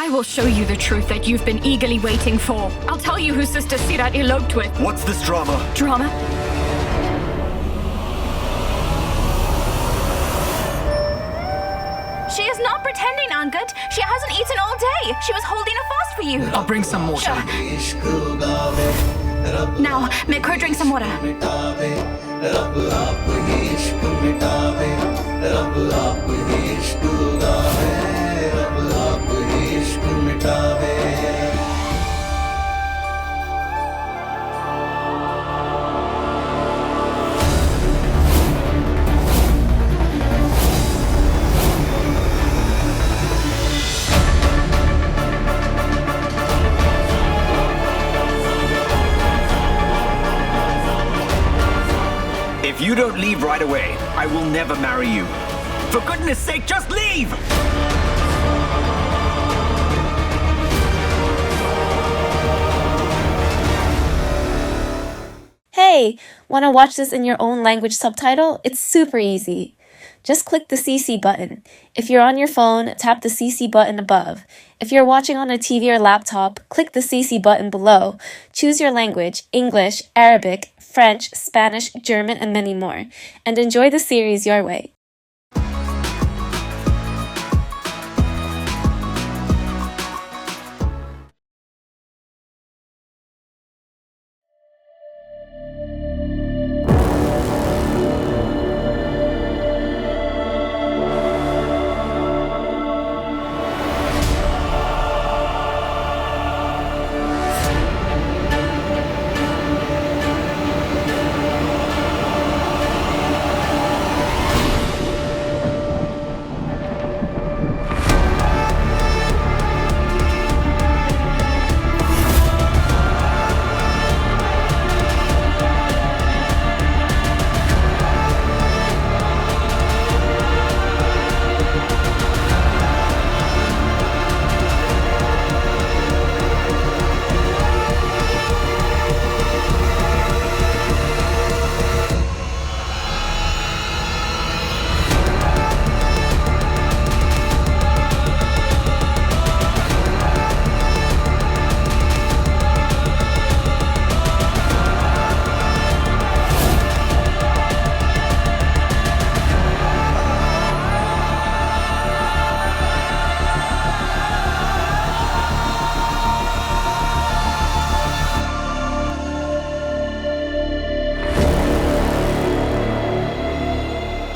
I will show you the truth that you've been eagerly waiting for. I'll tell you who Sister Sirat eloped with. What's this drama? Drama? She is not pretending, Angad. She hasn't eaten all day. She was holding a fast for you. I'll bring some water. Now, make her drink some water. If you don't leave right away, I will never marry you. For goodness sake, just leave! Hey, want to watch this in your own language subtitle? It's super easy. Just click the CC button. If you're on your phone, tap the CC button above. If you're watching on a TV or laptop, click the CC button below. Choose your language, English, Arabic, French, Spanish, German, and many more. And enjoy the series your way.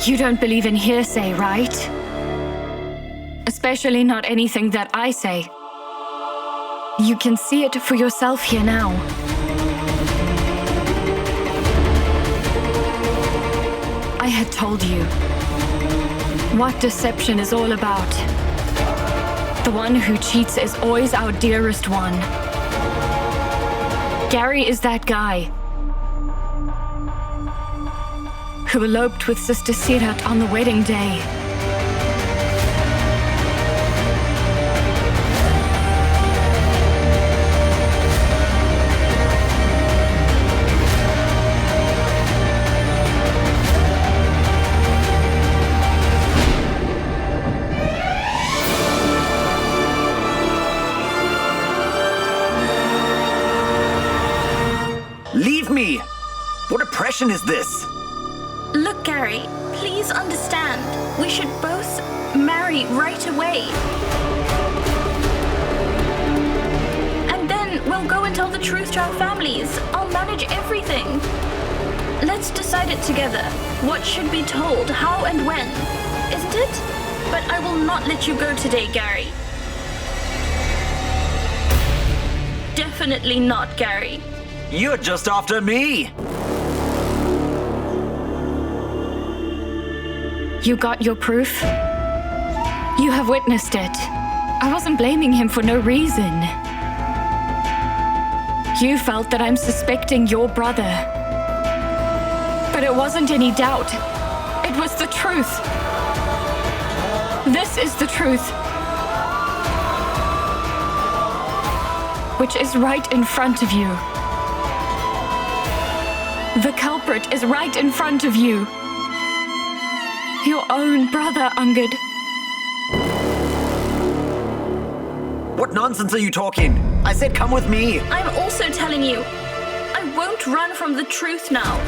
You don't believe in hearsay, right? Especially not anything that I say. You can see it for yourself here now. I had told you what deception is all about. The one who cheats is always our dearest one. Gary is that guy who eloped with Sister Sirat on the wedding day. Leave me! What oppression is this? Look, Gary, please understand. We should both marry right away. And then we'll go and tell the truth to our families. I'll manage everything. Let's decide it together. What should be told, how and when. Isn't it? But I will not let you go today, Gary. Definitely not, Gary. You're just after me! You got your proof? You have witnessed it. I wasn't blaming him for no reason. You felt that I'm suspecting your brother. But it wasn't any doubt. It was the truth. This is the truth. Which is right in front of you. The culprit is right in front of you. Your own brother, Angad. What nonsense are you talking? I said come with me. I'm also telling you, I won't run from the truth now.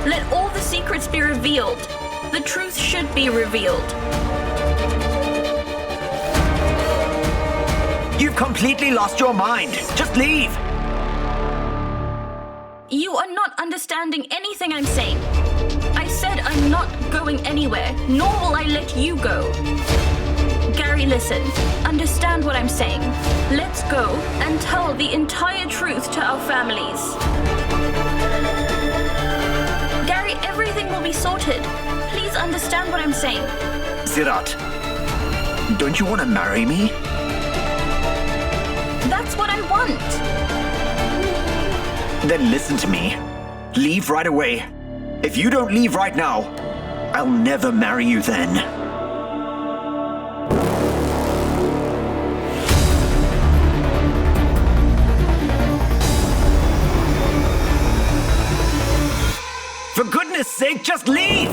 Let all the secrets be revealed. The truth should be revealed. You've completely lost your mind. Just leave. You are not understanding anything I'm saying. I said I'm not going anywhere, nor will I let you go. Gary, listen. Understand what I'm saying. Let's go and tell the entire truth to our families. Gary, everything will be sorted. Please understand what I'm saying. Sirat, don't you want to marry me? That's what I want. Then listen to me. Leave right away. If you don't leave right now, I'll never marry you then. For goodness sake, just leave!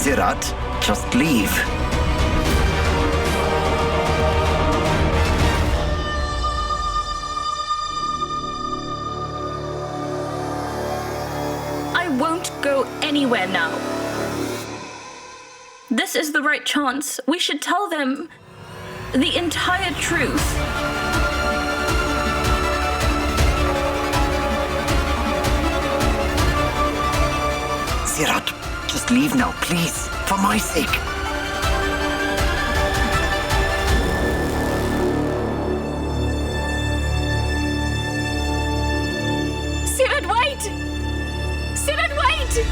Sirat, just leave. I won't go anywhere now. This is the right chance. We should tell them the entire truth. Sirat, just leave now, please. For my sake. Sirat, wait! Sirat, wait!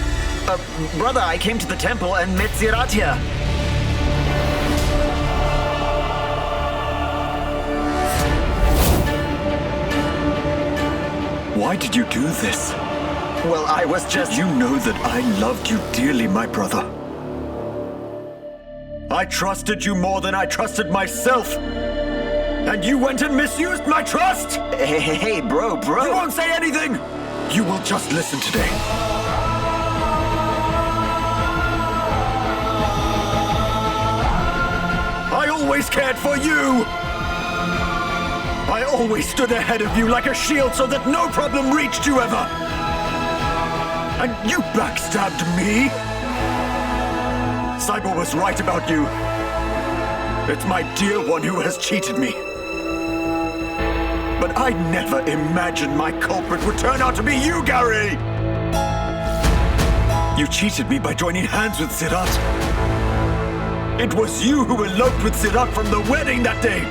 Brother, I came to the temple and met Sirat here. Why did you do this? Well, I was just... You know that I loved you dearly, my brother. I trusted you more than I trusted myself. And you went and misused my trust! Hey, bro. You won't say anything! You will just listen today. I always cared for you! I always stood ahead of you like a shield so that no problem reached you ever! And you backstabbed me? 𝐒𝐕𝐄 was right about you. It's my dear one who has cheated me. But I never imagined my culprit would turn out to be you, Gary! You cheated me by joining hands with Sirat. It was you who eloped with Sirat from the wedding that day.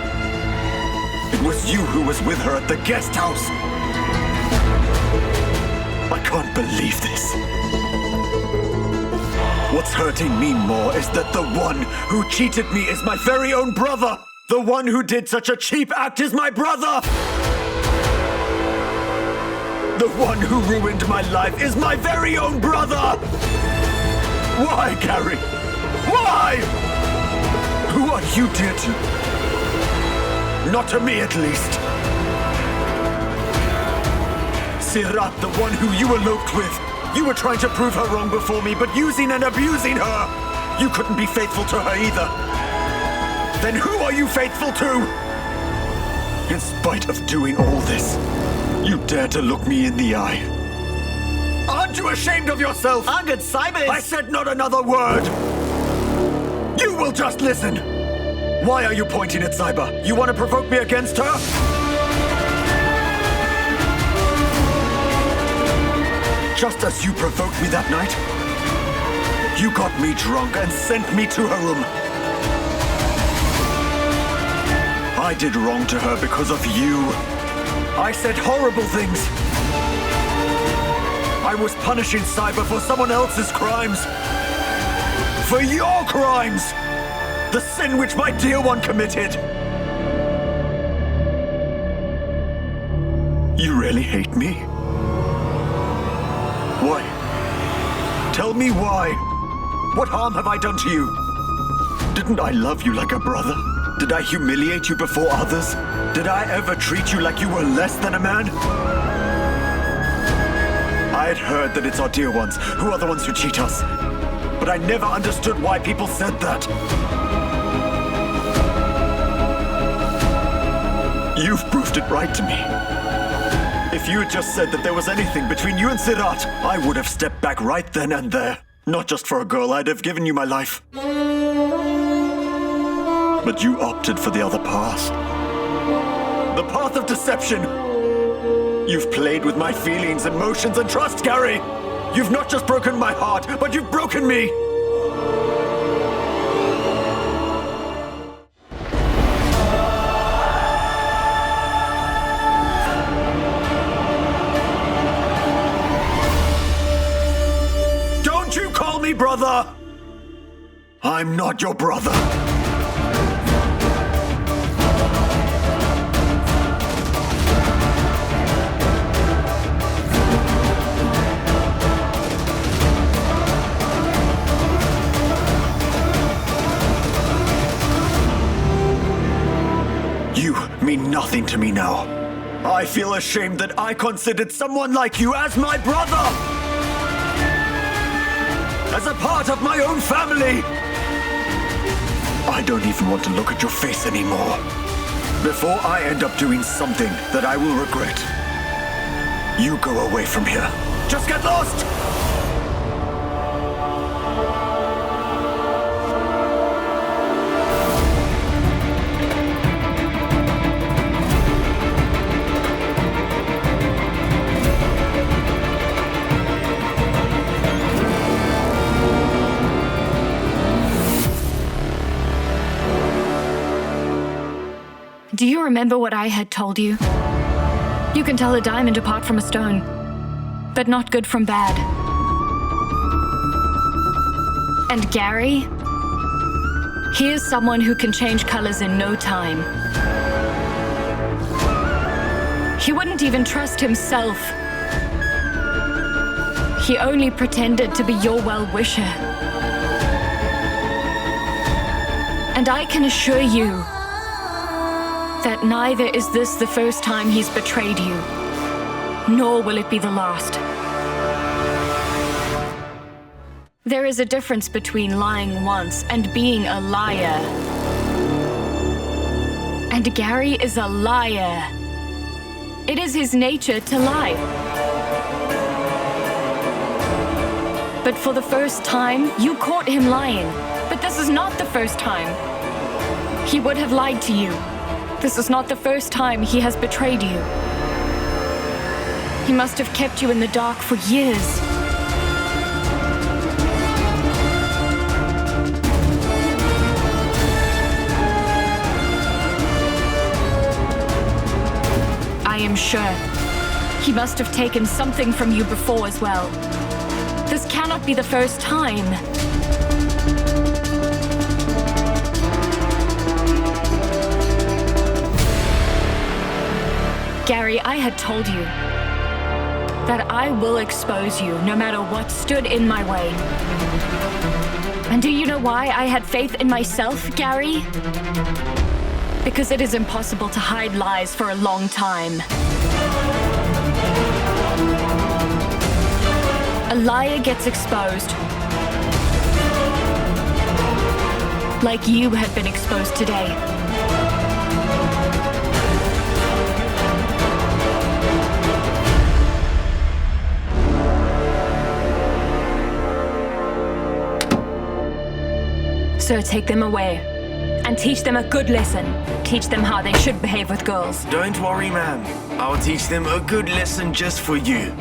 It was you who was with her at the guest house. I can't believe this. What's hurting me more is that the one who cheated me is my very own brother. The one who did such a cheap act is my brother. The one who ruined my life is my very own brother. Why, Gary? Why? Who are you dear to? Not to me, at least. Sirat, the one who you eloped with. You were trying to prove her wrong before me, but using and abusing her. You couldn't be faithful to her either. Then who are you faithful to? In spite of doing all this, you dare to look me in the eye. Aren't you ashamed of yourself? Angad, 𝐒𝐕𝐄 I said not another word! You will just listen! Why are you pointing at 𝐒𝐕𝐄? You want to provoke me against her? Just as you provoked me that night, you got me drunk and sent me to her room. I did wrong to her because of you. I said horrible things. I was punishing 𝐒𝐕𝐄 for someone else's crimes. For your crimes! The sin which my dear one committed. You really hate me? Why? Tell me why. What harm have I done to you? Didn't I love you like a brother? Did I humiliate you before others? Did I ever treat you like you were less than a man? I had heard that it's our dear ones who are the ones who cheat us. But I never understood why people said that. You've proved it right to me. If you had just said that there was anything between you and Sirat, I would have stepped back right then and there. Not just for a girl, I'd have given you my life. But you opted for the other path. The path of deception. You've played with my feelings, emotions, and trust, Gary. You've not just broken my heart, but you've broken me. Don't you call me brother. I'm not your brother. You mean nothing to me now. I feel ashamed that I considered someone like you as my brother! As a part of my own family! I don't even want to look at your face anymore. Before I end up doing something that I will regret. You go away from here. Just get lost! Do you remember what I had told you? You can tell a diamond apart from a stone, but not good from bad. And Gary? He is someone who can change colors in no time. He wouldn't even trust himself. He only pretended to be your well-wisher. And I can assure you that neither is this the first time he's betrayed you, nor will it be the last. There is a difference between lying once and being a liar. And Gary is a liar. It is his nature to lie. But for the first time, you caught him lying. But this is not the first time. He would have lied to you. This is not the first time he has betrayed you. He must have kept you in the dark for years. I am sure he must have taken something from you before as well. This cannot be the first time. Gary, I had told you that I will expose you no matter what stood in my way. And do you know why I had faith in myself, Gary? Because it is impossible to hide lies for a long time. A liar gets exposed, like you have been exposed today. So take them away and teach them a good lesson. Teach them how they should behave with girls. Don't worry, ma'am. I'll teach them a good lesson just for you.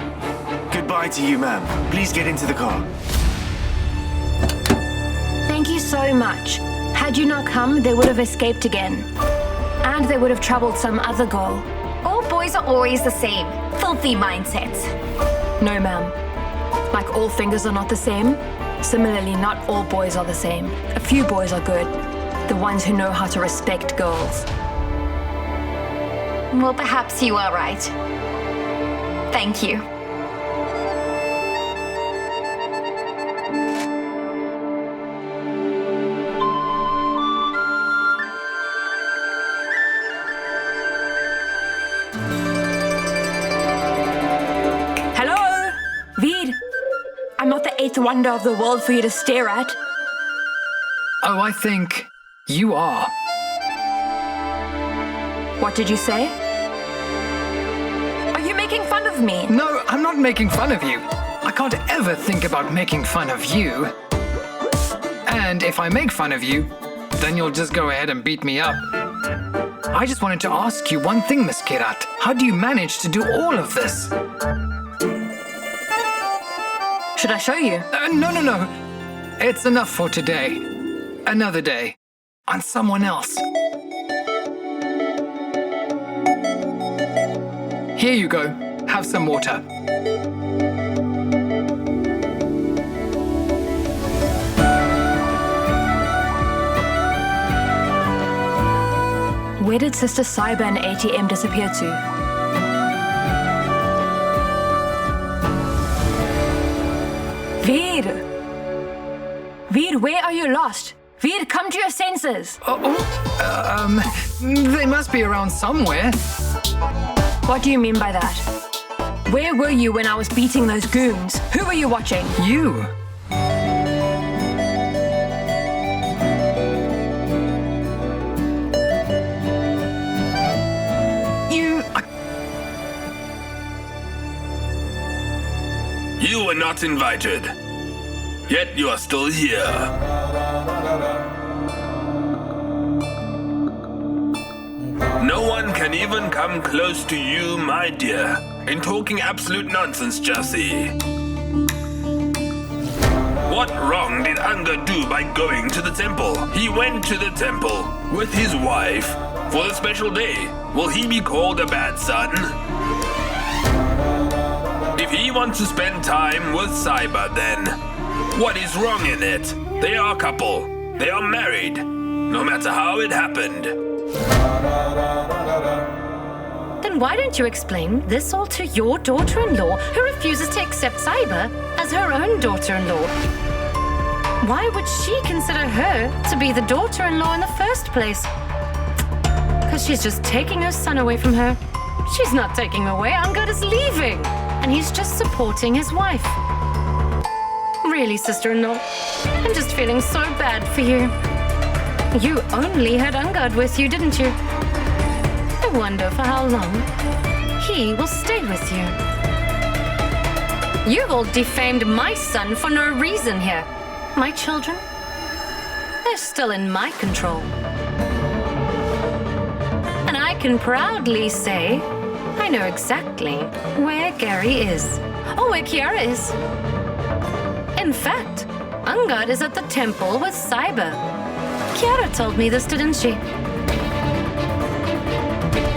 Goodbye to you, ma'am. Please get into the car. Thank you so much. Had you not come, they would have escaped again. And they would have troubled some other girl. All boys are always the same. Filthy mindsets. No, ma'am. Like all fingers are not the same, similarly, not all boys are the same. A few boys are good. The ones who know how to respect girls. Well, perhaps you are right. Thank you. Hello? Veer, I'm not the eighth wonder of the world for you to stare at. Oh, I think you are. What did you say? Are you making fun of me? No, I'm not making fun of you. I can't ever think about making fun of you. And if I make fun of you, then you'll just go ahead and beat me up. I just wanted to ask you one thing, Miss Kirat. How do you manage to do all of this? Should I show you? No. It's enough for today. Another day. On someone else. Here you go. Have some water. Where did Sister Sahiba and ATM disappear to? Veer! Veer, where are you lost? Veer, come to your senses! They must be around somewhere. What do you mean by that? Where were you when I was beating those goons? Who were you watching? You. You were not invited, yet you are still here. No one can even come close to you, my dear, in talking absolute nonsense, Jassi. What wrong did Angad do by going to the temple? He went to the temple with his wife for the special day. Will he be called a bad son? If he wants to spend time with Sahiba, then what is wrong in it? They are a couple. They are married, no matter how it happened. Then why don't you explain this all to your daughter-in-law who refuses to accept Sahiba as her own daughter-in-law? Why would she consider her to be the daughter-in-law in the first place? Because she's just taking her son away from her. She's not taking him away. Angad is leaving. And he's just supporting his wife. Really, sister-in-law, I'm just feeling so bad for you. You only had Angad with you, didn't you? I wonder for how long he will stay with you. You've all defamed my son for no reason here. My children, they're still in my control. And I can proudly say I know exactly where Gary is, or where Kiara is. In fact, Angad is at the temple with Sahiba. Kiara told me this, didn't she?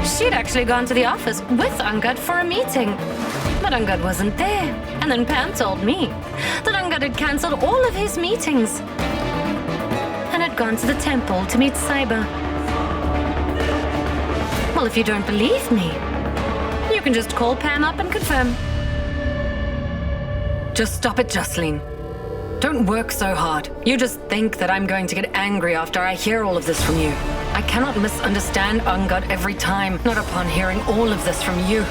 She'd actually gone to the office with Angad for a meeting, but Angad wasn't there. And then Pam told me that Angad had cancelled all of his meetings and had gone to the temple to meet Sahiba. Well, if you don't believe me, you can just call Pam up and confirm. Just stop it, Jocelyn. Don't work so hard. You just think that I'm going to get angry after I hear all of this from you. I cannot misunderstand Angad every time, not upon hearing all of this from you.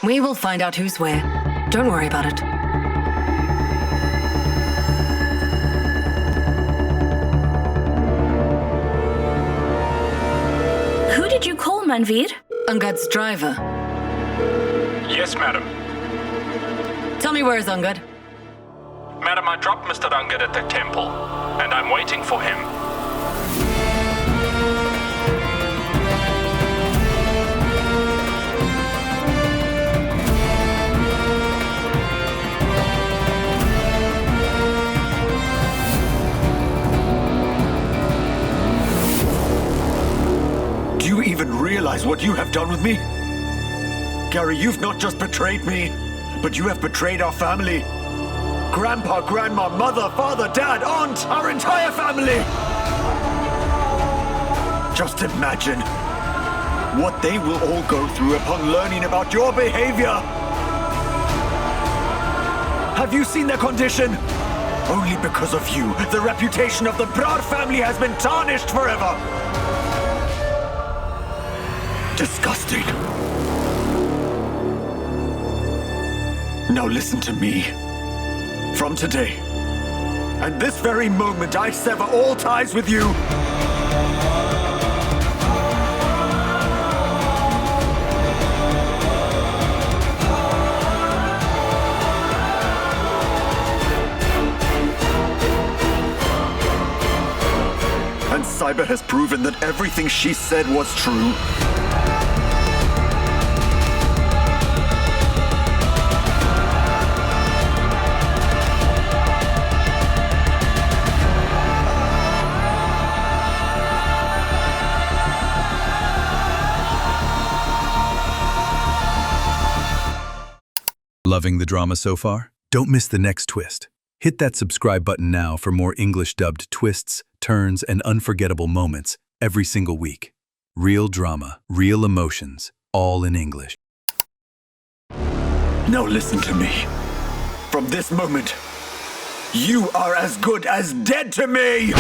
We will find out who's where. Don't worry about it. Who did you call, Manveer? Angad's driver. Yes, madam. Tell me, where is Angad? Madam, I dropped Mr. Angad at the temple, and I'm waiting for him. Do you even realize what you have done with me? Gary, you've not just betrayed me, but you have betrayed our family. Grandpa, grandma, mother, father, dad, aunt, our entire family! Just imagine. what they will all go through upon learning about your behavior. Have you seen their condition? Only because of you, the reputation of the Brar family has been tarnished forever. Disgusting. Now listen to me. From today, and this very moment, I sever all ties with you. And 𝐒𝐕𝐄 has proven that everything she said was true. Loving the drama so far? Don't miss the next twist. Hit that subscribe button now for more English-dubbed twists, turns, and unforgettable moments every single week. Real drama, real emotions, all in English. Now listen to me. From this moment, you are as good as dead to me!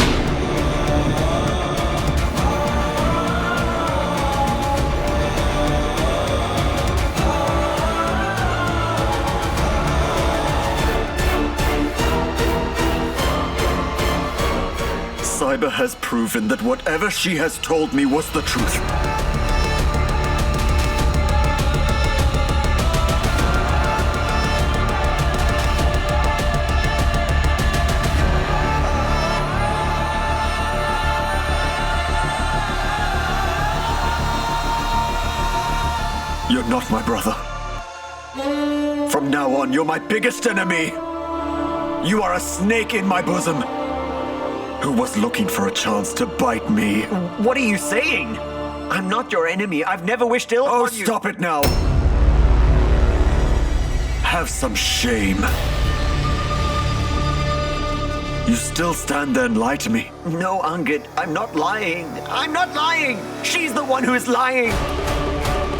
𝐒𝐕𝐄 has proven that whatever she has told me was the truth. You're not my brother. From now on, you're my biggest enemy. You are a snake in my bosom, who was looking for a chance to bite me. What are you saying? I'm not your enemy. I've never wished ill Oh, on you. stop it now. Have some shame. You still stand there and lie to me. No, Angad, I'm not lying. I'm not lying. She's the one who is lying.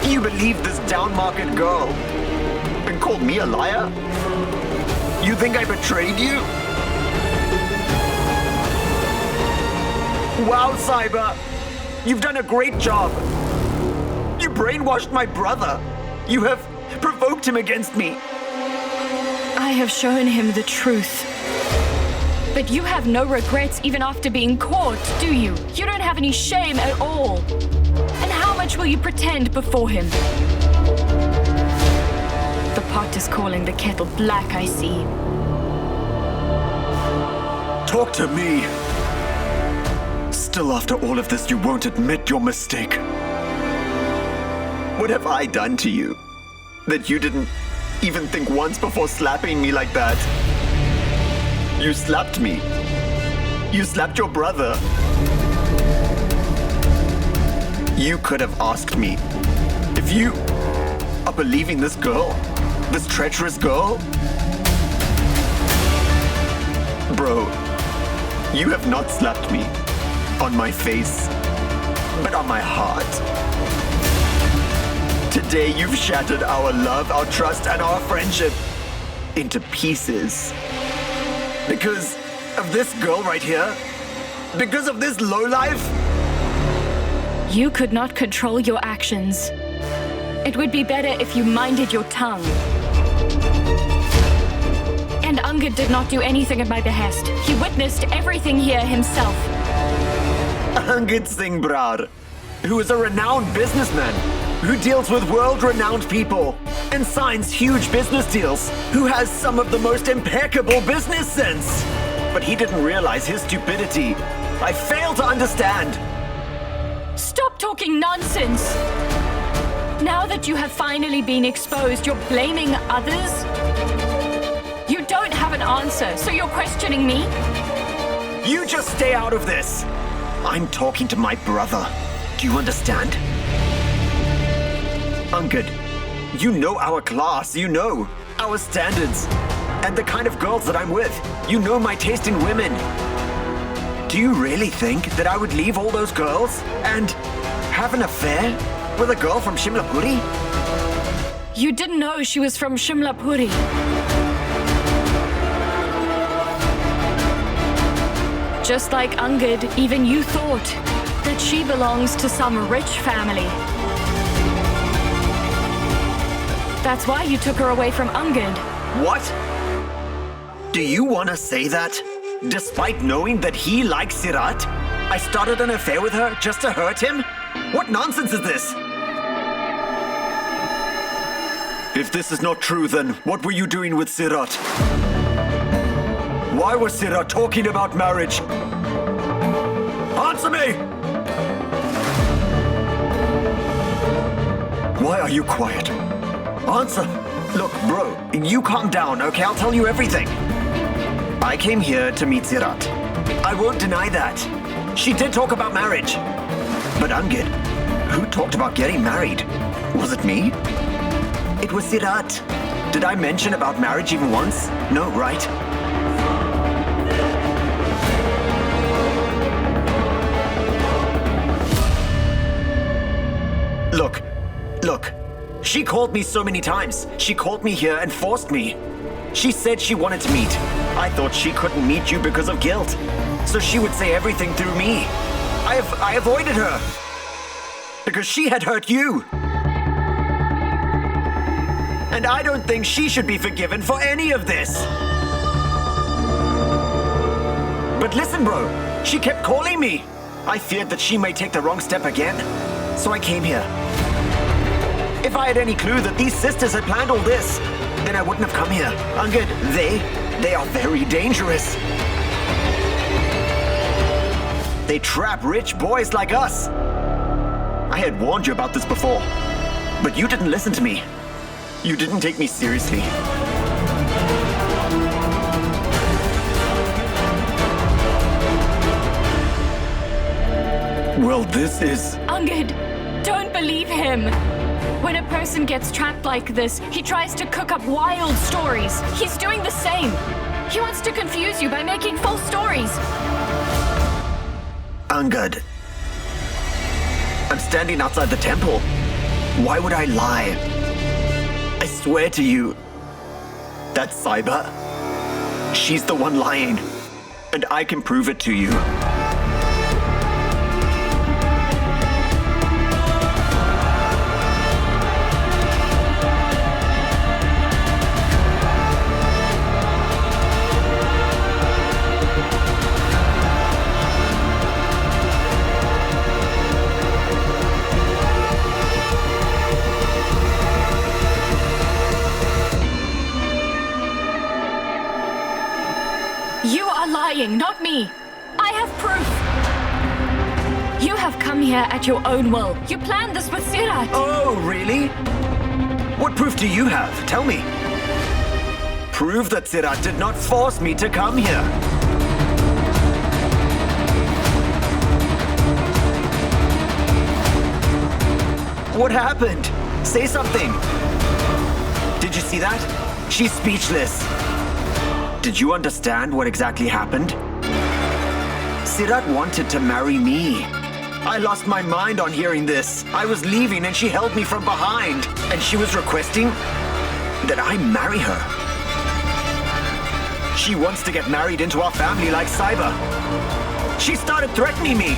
You believe this down-market girl and called me a liar? You think I betrayed you? Wow, 𝐒𝐕𝐄! You've done a great job! You brainwashed my brother! You have provoked him against me! I have shown him the truth. But you have no regrets even after being caught, do you? You don't have any shame at all. And how much will you pretend before him? The pot is calling the kettle black, I see. Talk to me. Still, after all of this, you won't admit your mistake. What have I done to you that you didn't even think once before slapping me like that? You slapped me. You slapped your brother. You could have asked me if you are believing this girl, this treacherous girl. Bro, you have not slapped me on my face, but on my heart. Today you've shattered our love, our trust, and our friendship into pieces. Because of this girl right here? Because of this lowlife? You could not control your actions. It would be better if you minded your tongue. And Angad did not do anything at my behest. He witnessed everything here himself. Angad Singh Brar, who is a renowned businessman, who deals with world-renowned people and signs huge business deals, who has some of the most impeccable business sense. But he didn't realize his stupidity. I fail to understand. Stop talking nonsense! Now that you have finally been exposed, you're blaming others? You don't have an answer, so you're questioning me? You just stay out of this. I'm talking to my brother. Do you understand? Angad, you know our class, you know our standards, and the kind of girls that I'm with. You know my taste in women. Do you really think that I would leave all those girls and have an affair with a girl from Shimlapuri? You didn't know she was from Shimlapuri. Just like Angad, even you thought that she belongs to some rich family. That's why you took her away from Angad. What? Do you want to say that? Despite knowing that he likes Sirat, I started an affair with her just to hurt him? What nonsense is this? If this is not true, then what were you doing with Sirat? Why was Sirat talking about marriage? Answer me! Why are you quiet? Answer! Look, bro, you calm down, okay? I'll tell you everything. I came here to meet Sirat. I won't deny that. She did talk about marriage. But Angad, who talked about getting married? Was it me? It was Sirat. Did I mention about marriage even once? No, right? Look. She called me so many times. She called me here and forced me. She said she wanted to meet. I thought she couldn't meet you because of guilt. So she would say everything through me. I avoided her. Because she had hurt you. And I don't think she should be forgiven for any of this. But listen, bro. She kept calling me. I feared that she may take the wrong step again. So I came here. If I had any clue that these sisters had planned all this, then I wouldn't have come here. Angad, they are very dangerous. They trap rich boys like us. I had warned you about this before, but you didn't listen to me. You didn't take me seriously. Well, this is... Angad, don't believe him. When a person gets trapped like this, he tries to cook up wild stories. He's doing the same. He wants to confuse you by making false stories. Angad, I'm standing outside the temple. Why would I lie? I swear to you, that's Sahiba. She's the one lying, and I can prove it to you. You are lying, not me. I have proof. You have come here at your own will. You planned this with Sirat. Oh, really? What proof do you have? Tell me. Prove that Sirat did not force me to come here. What happened? Say something. Did you see that? She's speechless. Did you understand what exactly happened? Sirat wanted to marry me. I lost my mind on hearing this. I was leaving and she held me from behind. And she was requesting that I marry her. She wants to get married into our family like Sahiba. She started threatening me.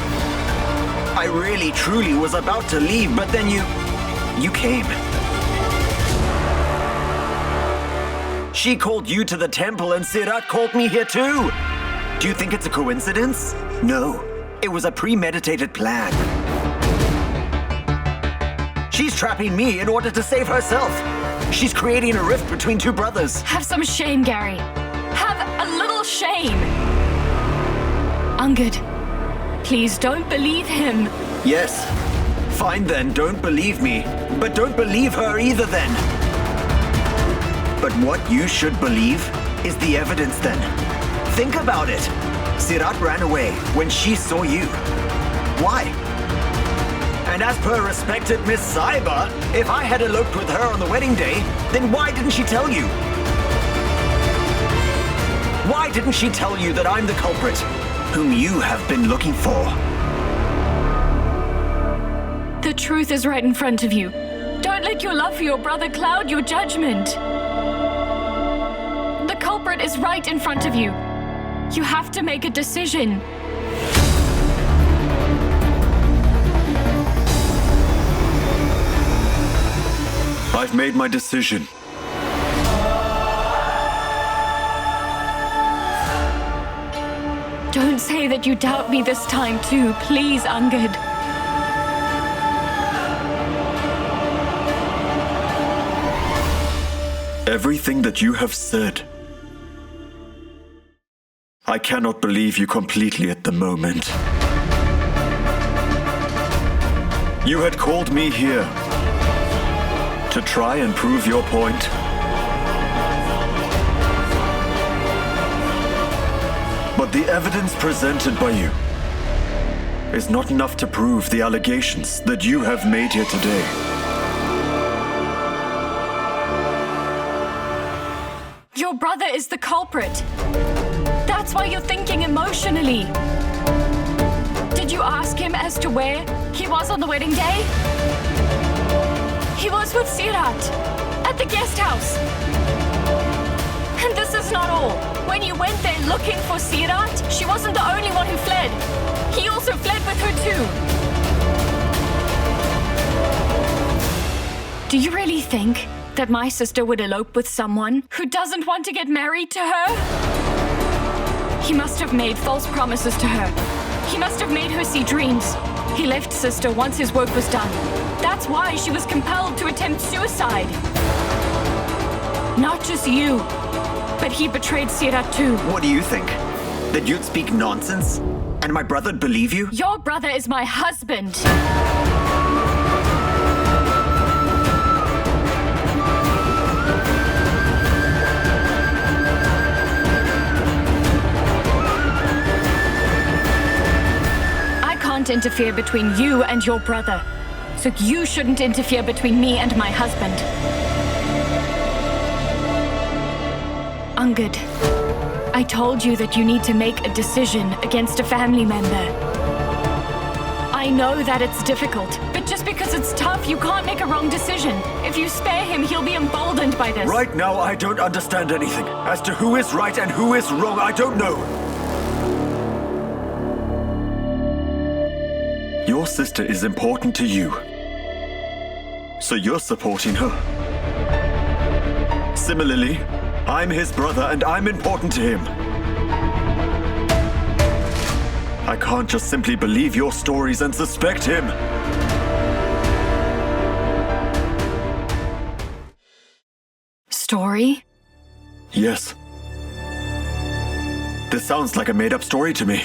I really, truly was about to leave, but then you came. She called you to the temple and Sirat called me here too. Do you think it's a coincidence? No, it was a premeditated plan. She's trapping me in order to save herself. She's creating a rift between two brothers. Have some shame, Gary. Have a little shame. Angad, please don't believe him. Yes. Fine then, don't believe me. But don't believe her either then. But what you should believe is the evidence then. Think about it. Sirat ran away when she saw you. Why? And as per respected Miss Sahiba, if I had eloped with her on the wedding day, then why didn't she tell you? Why didn't she tell you that I'm the culprit, whom you have been looking for? The The truth is right in front of you. Don't let your love for your brother cloud your judgment. The culprit is right in front of you. You have to make a decision. I've made my decision. Don't say that you doubt me this time too, please, Angad. Everything that you have said, I cannot believe you completely at the moment. You had called me here to try and prove your point. But the evidence presented by you is not enough to prove the allegations that you have made here today. Your brother is the culprit. That's why you're thinking emotionally. Did you ask him as to where he was on the wedding day? He was with 𝐒𝐓 at the guest house. And this is not all. When you went there looking for 𝐒𝐓, she wasn't the only one who fled. He also fled with her too. Do you really think that my sister would elope with someone who doesn't want to get married to her? He must have made false promises to her. He must have made her see dreams. He left sister once his work was done. That's why she was compelled to attempt suicide. Not just you, but he betrayed 𝐒𝐓 too. What do you think? That you'd speak nonsense? And my brother'd believe you? Your brother is my husband. I can't interfere between you and your brother. So you shouldn't interfere between me and my husband. Angad, I told you that you need to make a decision against a family member. I know that it's difficult, but just because it's tough, you can't make a wrong decision. If you spare him, he'll be emboldened by this. Right now, I don't understand anything. As to who is right and who is wrong, I don't know. Your sister is important to you, so you're supporting her. Similarly, I'm his brother and I'm important to him. I can't just simply believe your stories and suspect him. Story? Yes. This sounds like a made-up story to me.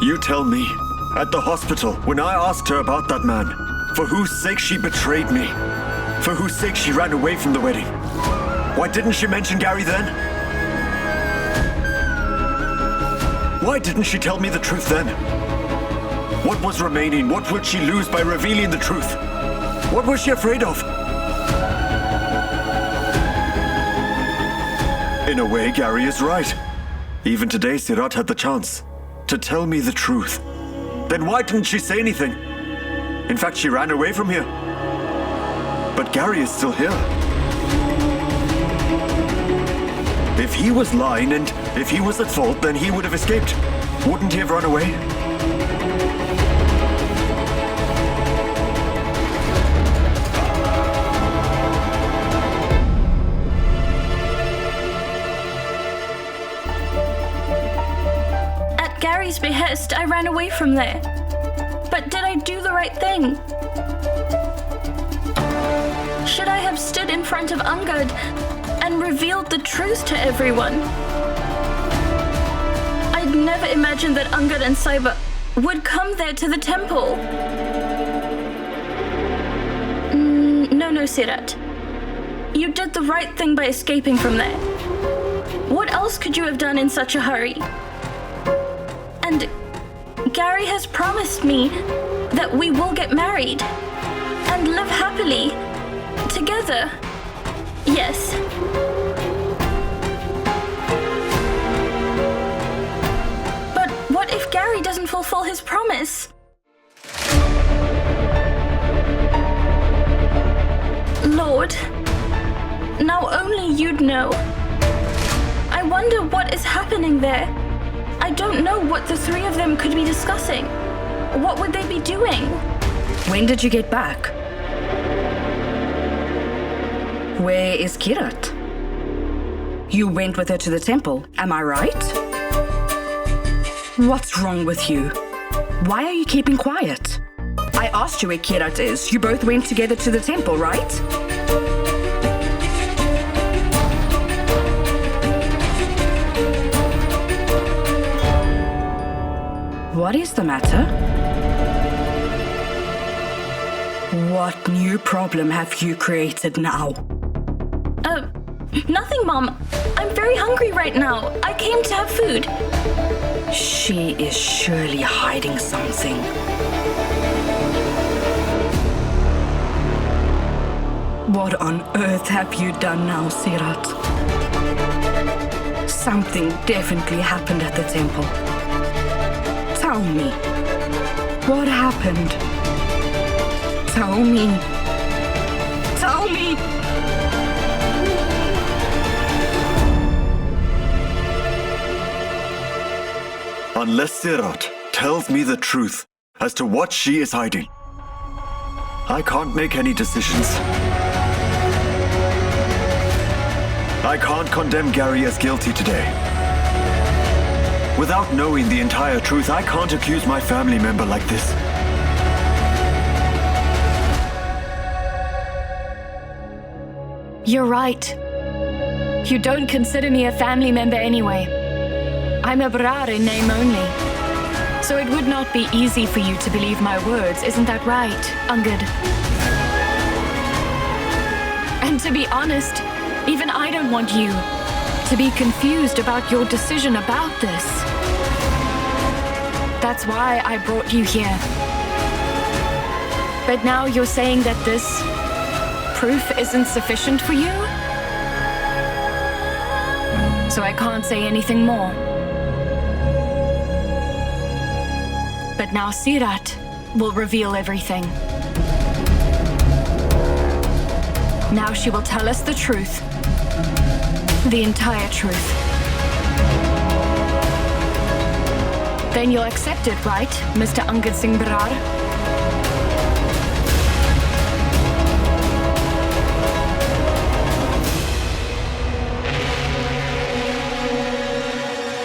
You tell me, at the hospital, when I asked her about that man, for whose sake she betrayed me, for whose sake she ran away from the wedding, why didn't she mention Gary then? Why didn't she tell me the truth then? What was remaining? What would she lose by revealing the truth? What was she afraid of? In a way, Gary is right. Even today, 𝐒𝐓 had the chance to tell me the truth. Then why didn't she say anything? In fact, she ran away from here. But Gary is still here. If he was lying and if he was at fault, then he would have escaped. Wouldn't he have run away? At Gary's behest, I ran away from there. But did I do the right thing? Should I have stood in front of Angad and revealed the truth to everyone? I'd never imagined that Angad and Sahiba would come there to the temple. No, 𝐒𝐓. You did the right thing by escaping from there. What else could you have done in such a hurry? And Gary has promised me that we will get married and live happily together. Yes. But what if Gary doesn't fulfill his promise? know. I wonder what is happening there. I don't know what the three of them could be discussing. What would they be doing? When did you get back? Where is 𝐻𝐻𝐿? You went with her to the temple, am I right? What's wrong with you? Why are you keeping quiet? I asked you where 𝐻𝐻𝐿 is. You both went together to the temple, right? What is the matter? What new problem have you created now? Nothing, Mom. I'm very hungry right now. I came to have food. She is surely hiding something. What on earth have you done now, 𝐻𝐻𝐿? Something definitely happened at the temple. Tell me, what happened? Tell me. Tell me! Unless 𝐻𝐻𝐿 tells me the truth as to what she is hiding, I can't make any decisions. I can't condemn Gary as guilty today. Without knowing the entire truth, I can't accuse my family member like this. You're right. You don't consider me a family member anyway. I'm a brar in name only. So it would not be easy for you to believe my words, isn't that right, Angad? And to be honest, even I don't want you to be confused about your decision about this. That's why I brought you here. But now you're saying that this proof isn't sufficient for you? So I can't say anything more. But now 𝐻𝐻𝐿 will reveal everything. Now she will tell us the truth. The entire truth. Then you'll accept it, right, Mr. Angad Singh Brar?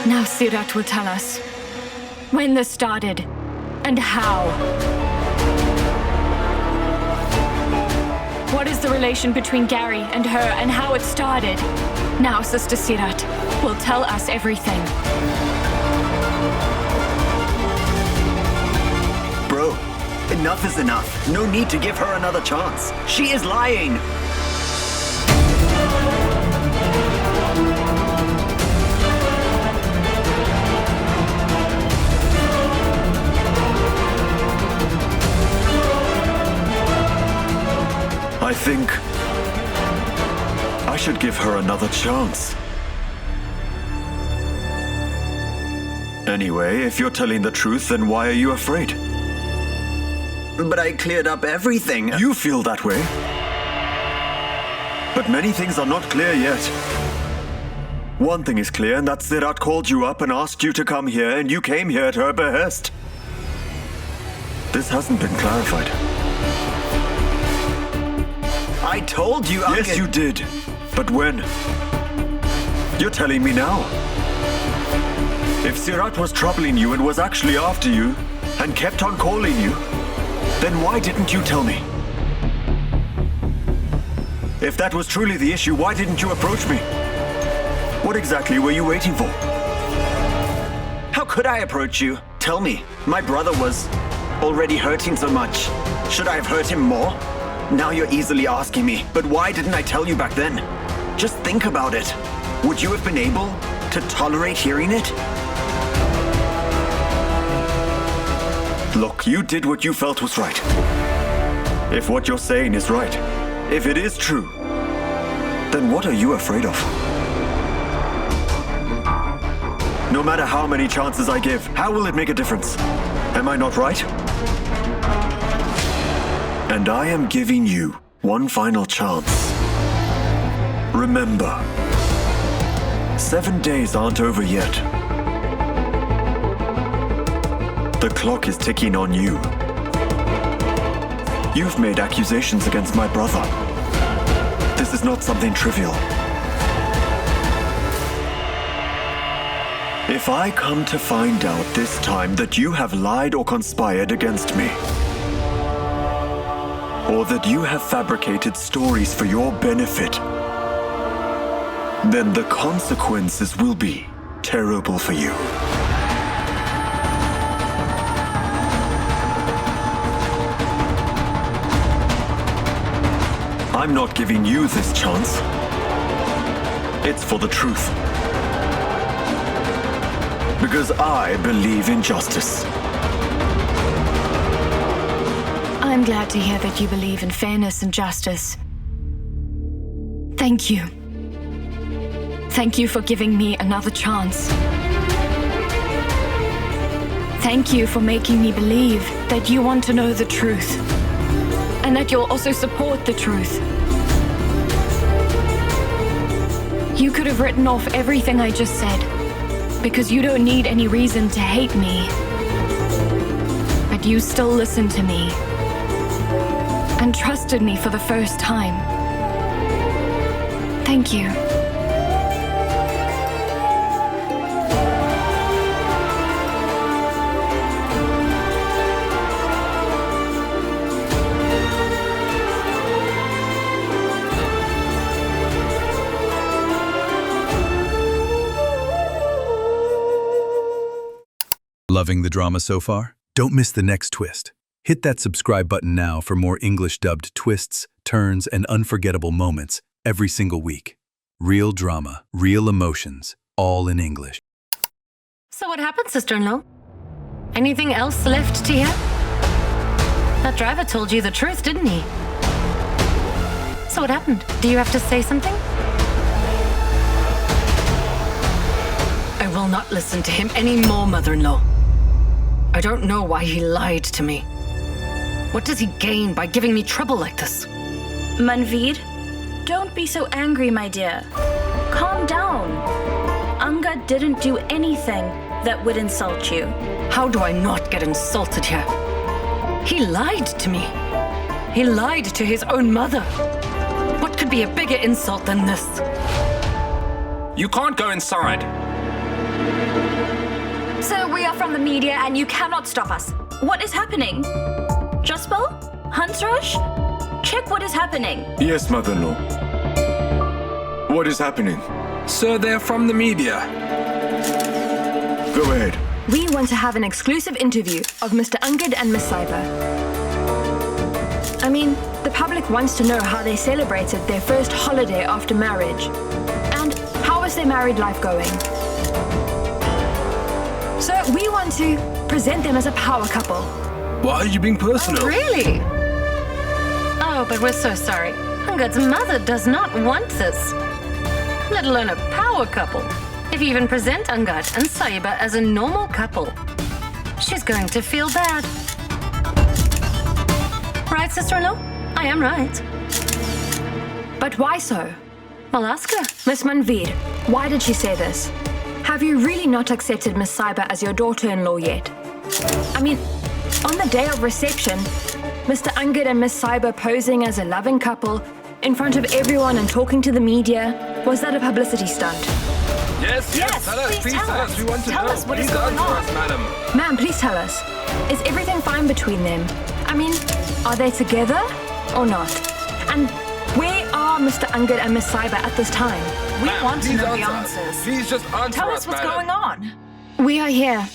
Now 𝐻𝐻𝐿 will tell us when this started and how. What is the relation between Gary and her and how it started? Now Sister 𝐻𝐻𝐿 will tell us everything. Bro, enough is enough. No need to give her another chance. She is lying. I think I should give her another chance. Anyway, if you're telling the truth, then why are you afraid? But I cleared up everything. You feel that way. But many things are not clear yet. One thing is clear, and that's 𝐻𝐻𝐿 called you up and asked you to come here, and you came here at her behest. This hasn't been clarified. I told you, Angad. Yes, you did. But when? You're telling me now. If 𝐻𝐻𝐿 was troubling you and was actually after you and kept on calling you, then why didn't you tell me? If that was truly the issue, why didn't you approach me? What exactly were you waiting for? How could I approach you? Tell me. My brother was already hurting so much. Should I have hurt him more? Now you're easily asking me, but why didn't I tell you back then? Just think about it. Would you have been able to tolerate hearing it? Look, you did what you felt was right. If what you're saying is right, if it is true, then what are you afraid of? No matter how many chances I give, how will it make a difference? Am I not right? And I am giving you one final chance. Remember, 7 days aren't over yet. The clock is ticking on you. You've made accusations against my brother. This is not something trivial. If I come to find out this time that you have lied or conspired against me, or that you have fabricated stories for your benefit, then the consequences will be terrible for you. I'm not giving you this chance. It's for the truth. Because I believe in justice. I'm glad to hear that you believe in fairness and justice. Thank you. Thank you for giving me another chance. Thank you for making me believe that you want to know the truth, and that you'll also support the truth. You could have written off everything I just said, because you don't need any reason to hate me. But you still listened to me, and trusted me for the first time. Thank you. Loving the drama so far? Don't miss the next twist. Hit that subscribe button now for more English-dubbed twists, turns, and unforgettable moments every single week. Real drama, real emotions, all in English. So what happened, sister-in-law? Anything else left to hear? That driver told you the truth, didn't he? So what happened? Do you have to say something? I will not listen to him anymore, mother-in-law. I don't know why he lied to me. What does he gain by giving me trouble like this? Manveed, don't be so angry, my dear. Calm down. Angad didn't do anything that would insult you. How do I not get insulted here? He lied to me. He lied to his own mother. What could be a bigger insult than this? You can't go inside. Sir, we are from the media and you cannot stop us. What is happening? Jaspal? Hansraj? Check what is happening. Yes, mother-in-law. What is happening? Sir, they're from the media. Go ahead. We want to have an exclusive interview of Mr. Angad and Miss Sahiba. I mean, the public wants to know how they celebrated their first holiday after marriage. And how is their married life going? So we want to present them as a power couple. Why are you being personal? Really? Oh, but we're so sorry. Angad's mother does not want this. Let alone a power couple. If you even present Angad and Sahiba as a normal couple, she's going to feel bad. Right, sister-in-law? I am right. But why so? Well, ask her. Miss Manveed, why did she say this? Have you really not accepted Miss Sahiba as your daughter-in-law yet? I mean, on the day of reception, Mr. Angad and Miss Sahiba posing as a loving couple in front of everyone and talking to the media, was that a publicity stunt? Yes, tell us, please tell us. We want to know. Tell us what is Please going answer on. us, madam. Ma'am, please tell us. Is everything fine between them? I mean, are they together or not? And where are Mr. Angad and Miss Sahiba at this time? We Ma'am, want to please know the answer us. answers. Please just answer Tell us, us what's madam. going on. We are here.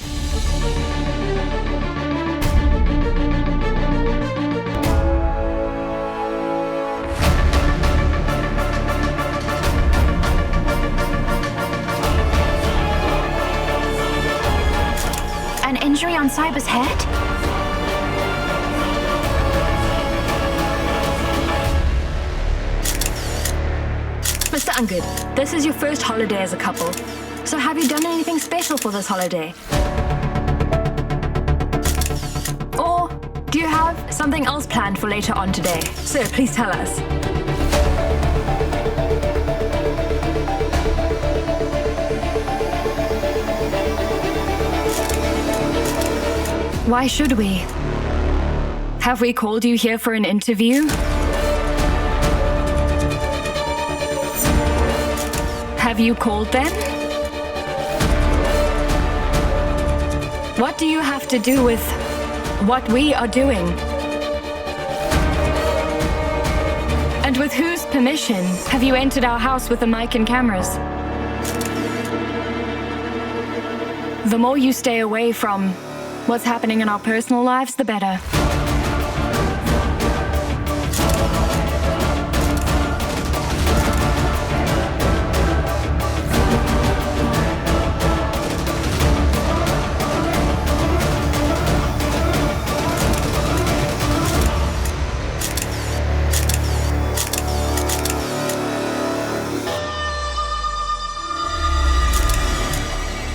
An injury on Sahiba's head? Mr. Angad, this is your first holiday as a couple. So have you done anything special for this holiday? Or do you have something else planned for later on today? Sir, please tell us. Why should we? Have we called you here for an interview? Have you called them? What do you have to do with what we are doing? And with whose permission have you entered our house with a mic and cameras? The more you stay away from what's happening in our personal lives, the better.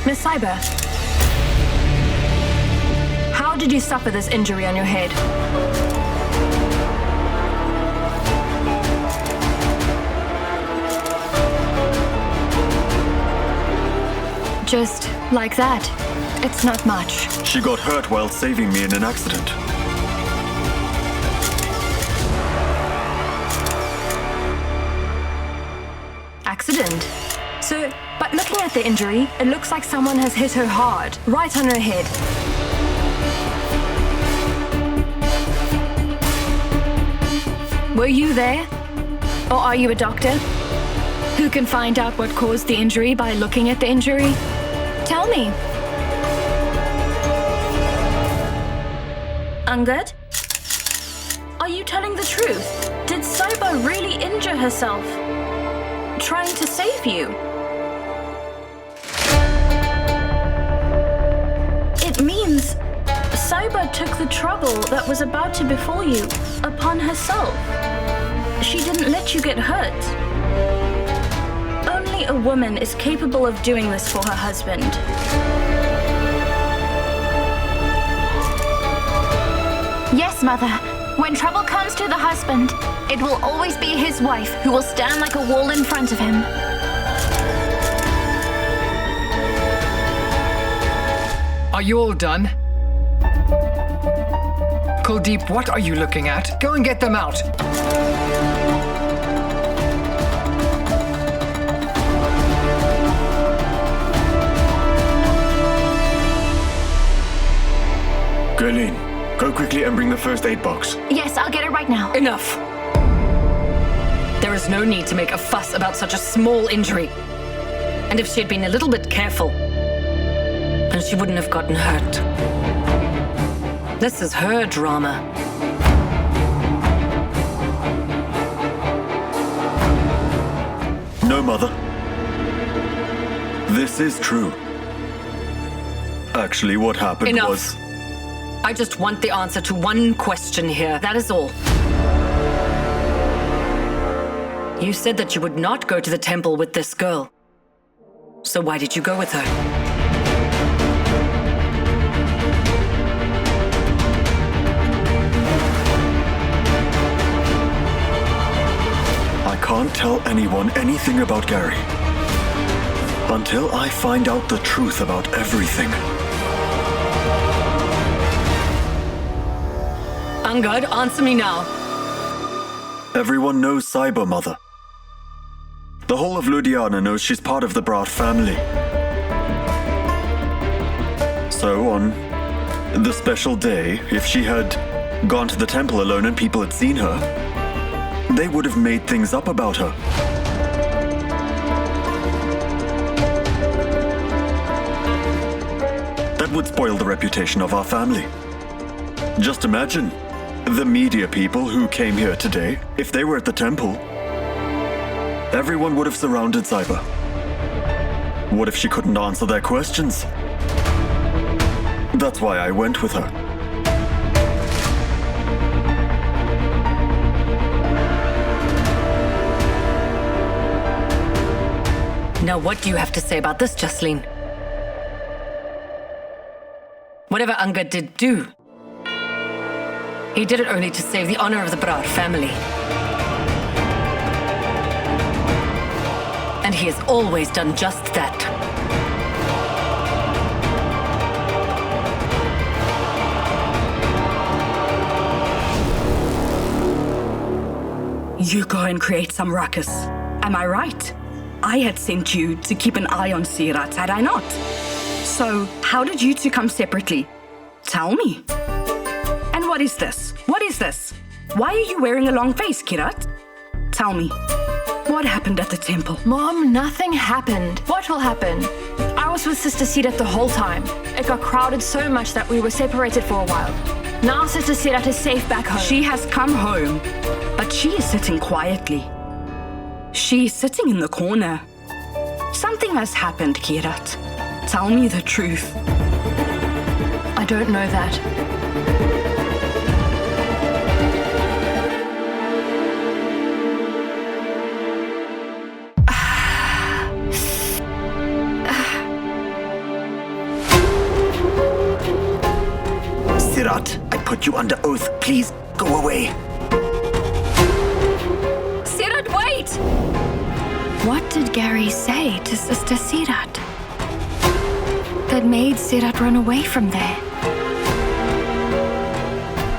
Miss Cyber, how did you suffer this injury on your head? Just like that. It's not much. She got hurt while saving me in an accident. Accident? So, but looking at the injury, it looks like someone has hit her hard, right on her head. Were you there? Or are you a doctor? Who can find out what caused the injury by looking at the injury? Tell me. Angad? Are you telling the truth? Did Sahiba really injure herself? Trying to save you? It means Sahiba took the trouble that was about to befall you upon herself. She didn't let you get hurt. Only a woman is capable of doing this for her husband. Yes, Mother. When trouble comes to the husband, it will always be his wife who will stand like a wall in front of him. Are you all done? Kuldeep, what are you looking at? Go and get them out. 𝐿𝐿, go quickly and bring the first aid box. Yes, I'll get it right now. Enough! There is no need to make a fuss about such a small injury. And if she had been a little bit careful, then she wouldn't have gotten hurt. This is her drama. No, Mother. This is true. Actually, what happened Enough. was... I just want the answer to one question here, that is all. You said that you would not go to the temple with this girl. So why did you go with her? I can't tell anyone anything about Gary until I find out the truth about everything. Angad, answer me now. Everyone knows Sahiba, Mother. The whole of Ludhiana knows she's part of the Brat family. So on the special day, if she had gone to the temple alone and people had seen her, they would have made things up about her. That would spoil the reputation of our family. Just imagine the media people who came here today, if they were at the temple, everyone would have surrounded Sahiba. What if she couldn't answer their questions? That's why I went with her. Now what do you have to say about this, Jasleen? Whatever Angad did do, he did it only to save the honor of the Brar family. And he has always done just that. You go and create some ruckus. Am I right? I had sent you to keep an eye on Sirat, had I not? So, how did you two come separately? Tell me. And what is this? What is this? Why are you wearing a long face, Kirat? Tell me. What happened at the temple? Mom, nothing happened. What will happen? I was with Sister Sirat the whole time. It got crowded so much that we were separated for a while. Now Sister Sirat is safe back home. She has come home, but she is sitting quietly. She's sitting in the corner. Something has happened, Kirat. Tell me the truth. I don't know that. Sirat, I put you under oath. Please, go away. Sirat, wait! What did Gary say to Sister Sirat that made Sirat run away from there?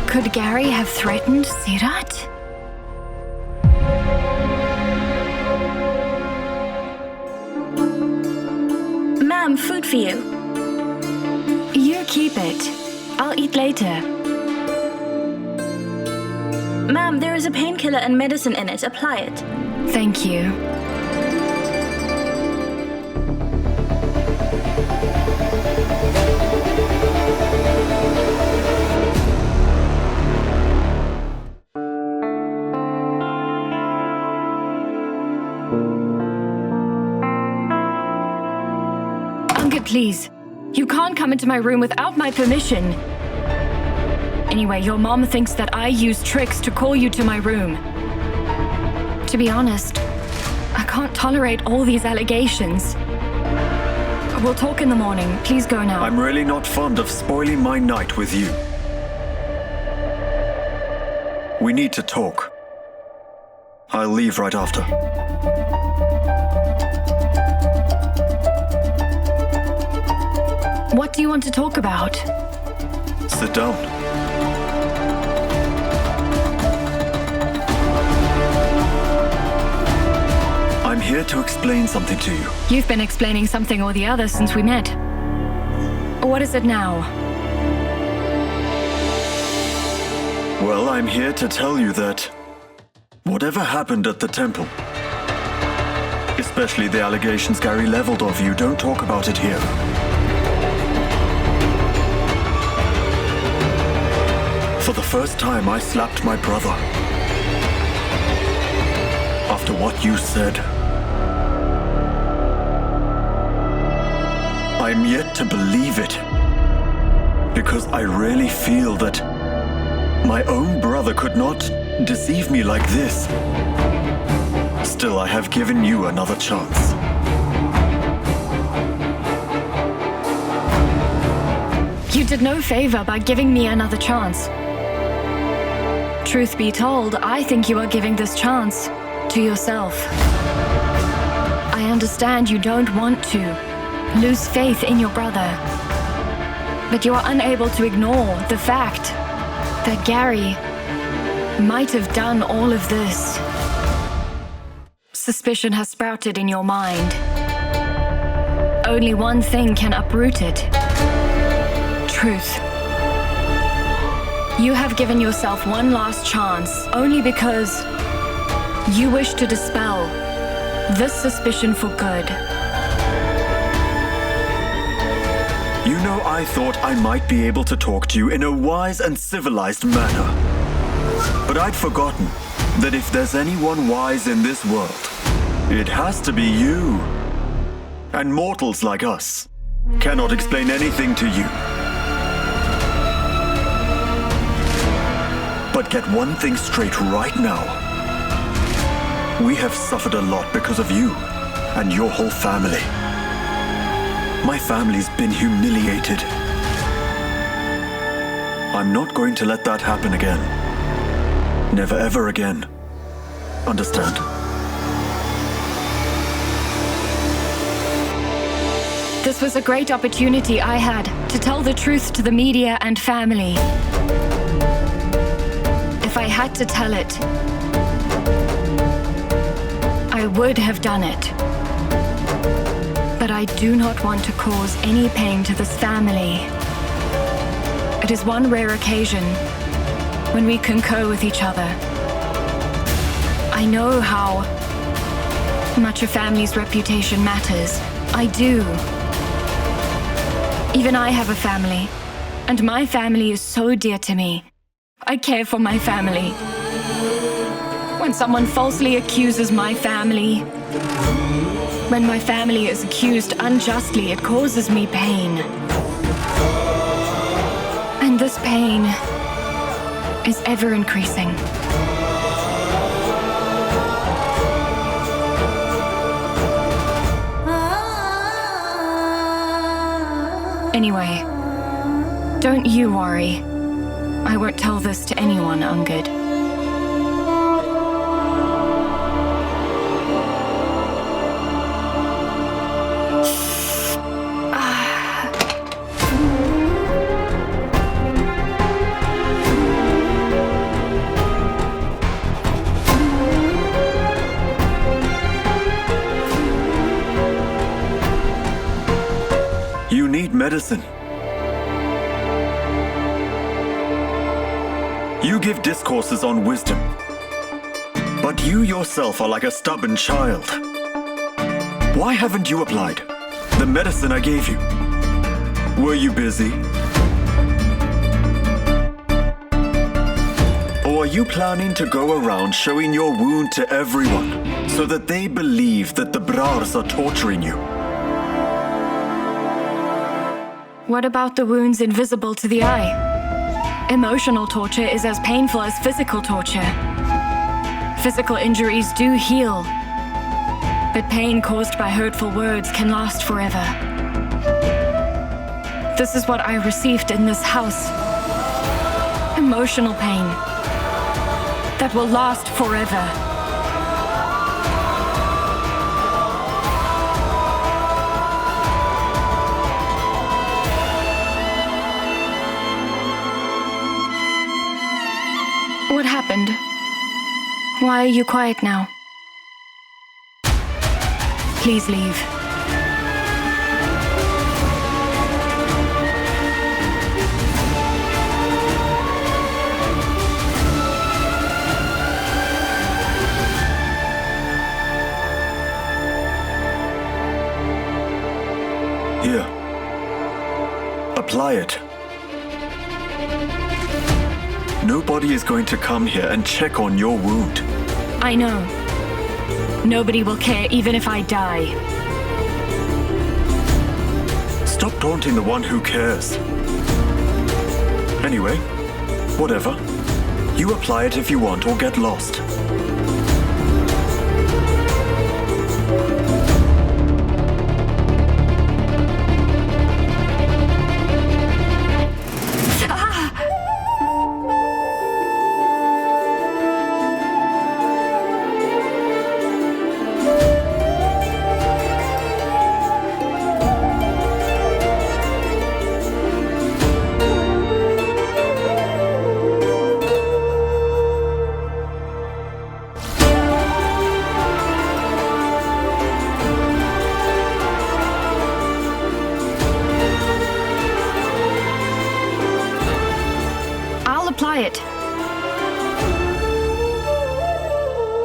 Could Gary have threatened Sirat? Ma'am, food for you. You keep it. I'll eat later. Ma'am, there is a painkiller and medicine in it. Apply it. Thank you. Angad, please. You can't come into my room without my permission. Anyway, your mom thinks that I use tricks to call you to my room. To be honest, I can't tolerate all these allegations. We'll talk in the morning. Please go now. I'm really not fond of spoiling my night with you. We need to talk. I'll leave right after. What do you want to talk about? Sit down. I'm here to explain something to you. You've been explaining something or the other since we met. What is it now? Well, I'm here to tell you that whatever happened at the temple, especially the allegations Gary leveled of you, don't talk about it here. For the first time, I slapped my brother. After what you said, I'm yet to believe it. Because I really feel that my own brother could not deceive me like this. Still, I have given you another chance. You did no favor by giving me another chance. Truth be told, I think you are giving this chance to yourself. I understand you don't want to lose faith in your brother, but you are unable to ignore the fact that Gary might have done all of this. Suspicion has sprouted in your mind. Only one thing can uproot it: truth. You have given yourself one last chance only because you wish to dispel this suspicion for good. You know, I thought I might be able to talk to you in a wise and civilized manner. But I'd forgotten that if there's anyone wise in this world, it has to be you. And mortals like us cannot explain anything to you. But get one thing straight right now. We have suffered a lot because of you and your whole family. My family's been humiliated. I'm not going to let that happen again. Never ever again. Understand? This was a great opportunity I had to tell the truth to the media and family. If I had to tell it, I would have done it. But I do not want to cause any pain to this family. It is one rare occasion when we concur with each other. I know how much a family's reputation matters. I do. Even I have a family, and my family is so dear to me. I care for my family. When someone falsely accuses my family, when my family is accused unjustly, it causes me pain. And this pain is ever increasing. Anyway, don't you worry. I won't tell this to anyone, Angad. You need medicine. You give discourses on wisdom, but you yourself are like a stubborn child. Why haven't you applied the medicine I gave you? Were you busy? Or are you planning to go around showing your wound to everyone so that they believe that the Brars are torturing you? What about the wounds invisible to the eye? Emotional torture is as painful as physical torture. Physical injuries do heal, but pain caused by hurtful words can last forever. This is what I received in this house. Emotional pain that will last forever. What happened? Why are you quiet now? Please leave. Here. Apply it. Nobody is going to come here and check on your wound. I know. Nobody will care even if I die. Stop taunting the one who cares. Anyway, whatever. You apply it if you want or get lost.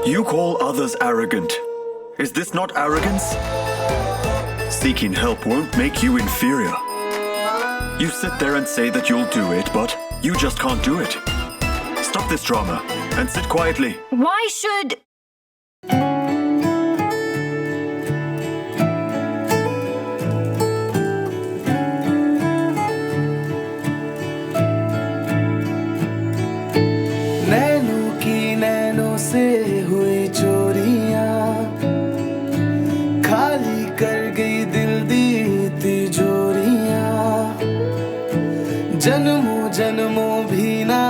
You call others arrogant. Is this not arrogance? Seeking help won't make you inferior. You sit there and say that you'll do it, but you just can't do it. Stop this drama and sit quietly. Why should... जन्मों जन्मों भी ना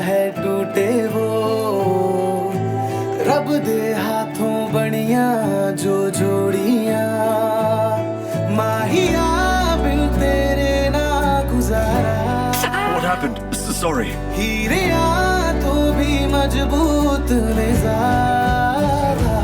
है टूटे वो रब दे हाथों बनिया जो जोड़ियां माहिया बिन तेरे ना गुजारा What happened? Sorry. हीरिया तो भी मजबूत ने ज़्यादा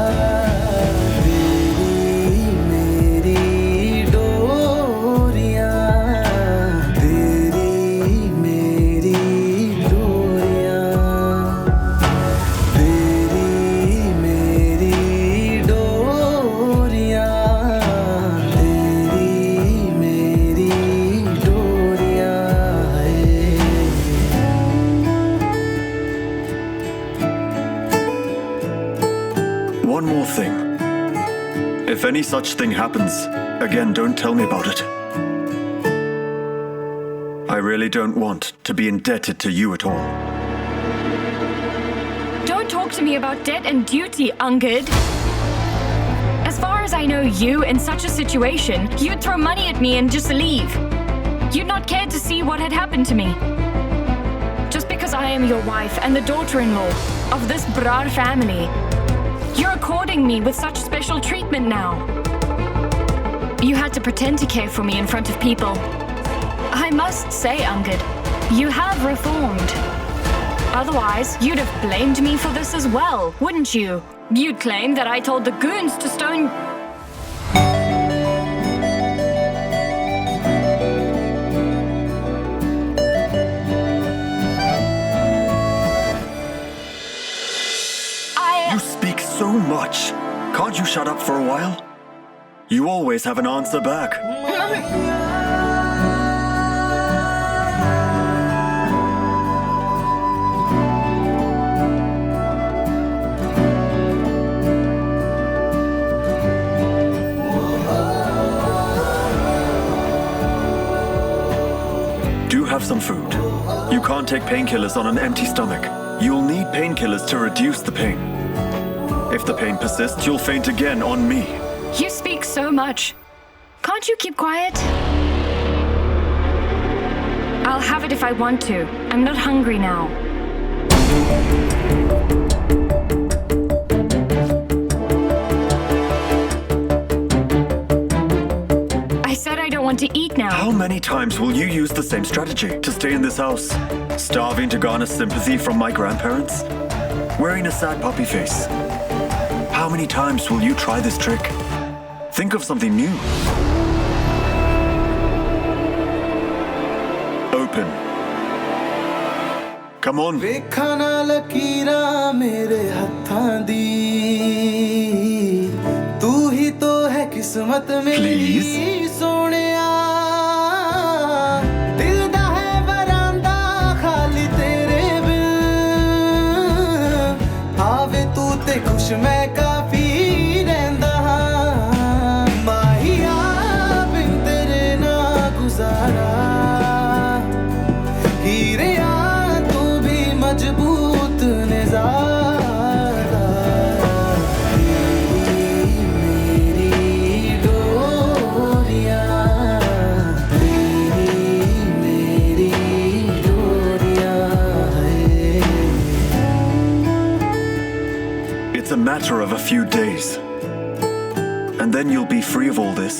One more thing. If any such thing happens, again, don't tell me about it. I really don't want to be indebted to you at all. Don't talk to me about debt and duty, Angad. As far as I know you, in such a situation, you'd throw money at me and just leave. You'd not care to see what had happened to me. Just because I am your wife and the daughter-in-law of this Brar family, you're according me with such special treatment now. You had to pretend to care for me in front of people. I must say, Angad, you have reformed. Otherwise, you'd have blamed me for this as well, wouldn't you? You'd claim that I told the goons to stone... You speak so much. Can't you shut up for a while? You always have an answer back. Do have some food. You can't take painkillers on an empty stomach. You'll need painkillers to reduce the pain. If the pain persists, you'll faint again on me. You speak so much. Can't you keep quiet? I'll have it if I want to. I'm not hungry now. I said I don't want to eat now. How many times will you use the same strategy to stay in this house? Starving to garner sympathy from my grandparents? Wearing a sad puppy face? How many times will you try this trick? Think of something new. Open. Come on. ਵੇਖਾਂ ਨਾ ਲਕੀਰਾਂ ਮੇਰੇ ਹੱਥਾਂ ਦੀ ਤੂੰ ਹੀ ਤੋ ਹੈ ਕਿਸਮਤ ਮੇਰੀ ਸੋਹਣਿਆ ਦਿਲ ਦਾ ਹੈ ਵਰਾਂਦਾ ਖਾਲੀ ਤੇਰੇ ਬਿਨ ਆਵੇ ਤੂੰ ਤੇ ਖੁਸ਼ ਮੈਂ ਕਾਫੀ ਰਹਿੰਦਾ ਹਾਂ ਮਾਹੀਆ ਬਿਨ ਤੇਰੇ ਨਾ ਗੁਜ਼ਾਰਾ ਹੀਰਿਆ ਤੂੰ ਵੀ ਮਜ਼ਬੂਤ ਨਜ਼ਾਰਾ ਮੇਰੀ ਡੋਰੀਆਂ ਮੇਰੀ ਡੋਰੀਆਂ It's a matter of a few days. And then you'll be free of all this.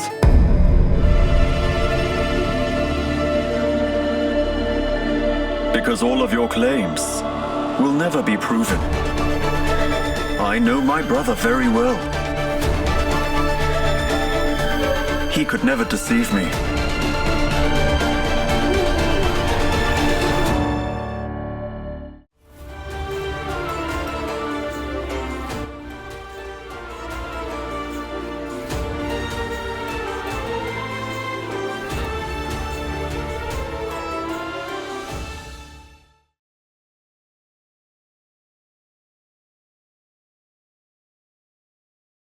Because all of your claims will never be proven. I know my brother very well. He could never deceive me.